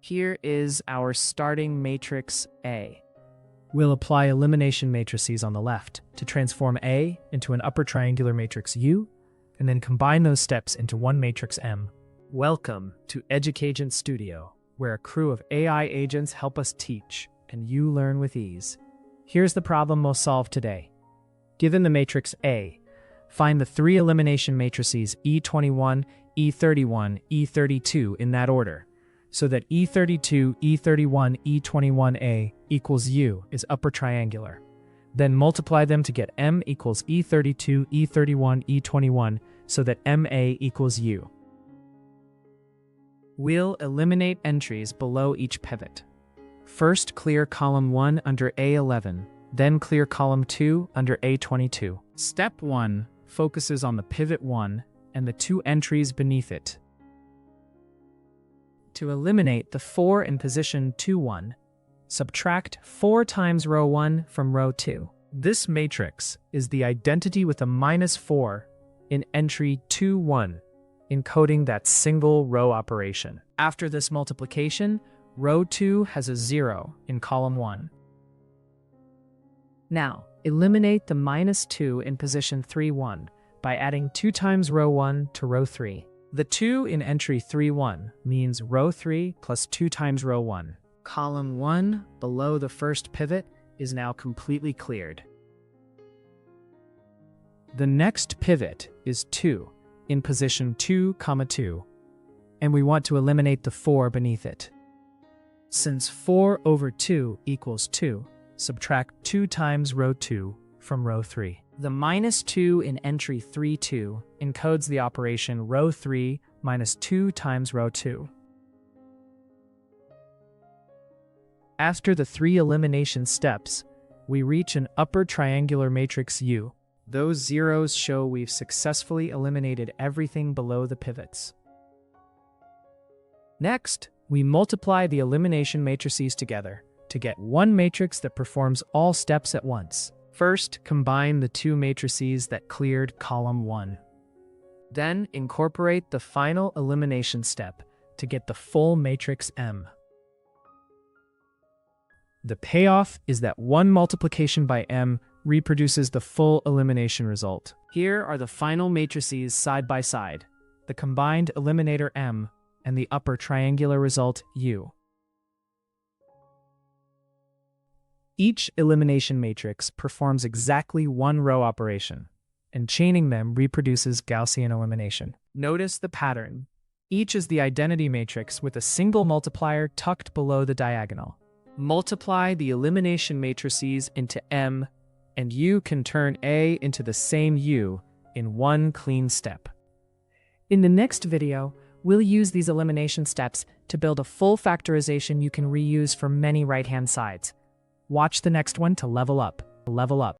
Here is our starting matrix A. We'll apply elimination matrices on the left to transform A into an upper triangular matrix U, and then combine those steps into one matrix M. Welcome to EducAgent Studio, where a crew of AI agents help us teach, and you learn with ease. Here's the problem we'll solve today. Given the matrix A, find the three elimination matrices E21, E31, E32 in that order, so that E32, E31, E21A equals U is upper triangular. Then multiply them to get M equals E32, E31, E21, so that MA equals U. We'll eliminate entries below each pivot. First, clear column 1 under A11, then clear column 2 under A22. Step 1 focuses on the pivot 1 and the two entries beneath it. To eliminate the 4 in position 2, 1, subtract 4 times row 1 from row 2. This matrix is the identity with a -4 in entry 2, 1, encoding that single row operation. After this multiplication, row 2 has a 0 in column 1. Now, eliminate the -2 in position 3, 1 by adding 2 times row 1 to row 3. The 2 in entry 3, 1 means row 3 plus 2 times row 1. Column 1 below the first pivot is now completely cleared. The next pivot is 2 in position 2, 2, and we want to eliminate the 4 beneath it. Since 4 over 2 equals 2, subtract 2 times row 2 from row 3. The -2 in entry 3, 2 encodes the operation row 3 minus 2 times row 2. After the 3 elimination steps, we reach an upper triangular matrix U. Those zeros show we've successfully eliminated everything below the pivots. Next, we multiply the elimination matrices together to get one matrix that performs all steps at once. First, combine the two matrices that cleared column 1. Then, incorporate the final elimination step to get the full matrix M. The payoff is that one multiplication by M reproduces the full elimination result. Here are the final matrices side by side, the combined eliminator M and the upper triangular result U. Each elimination matrix performs exactly one row operation, and chaining them reproduces Gaussian elimination. Notice the pattern. Each is the identity matrix with a single multiplier tucked below the diagonal. Multiply the elimination matrices into M, and you can turn A into the same U in one clean step. In the next video, we'll use these elimination steps to build a full factorization you can reuse for many right-hand sides. Watch the next one to level up.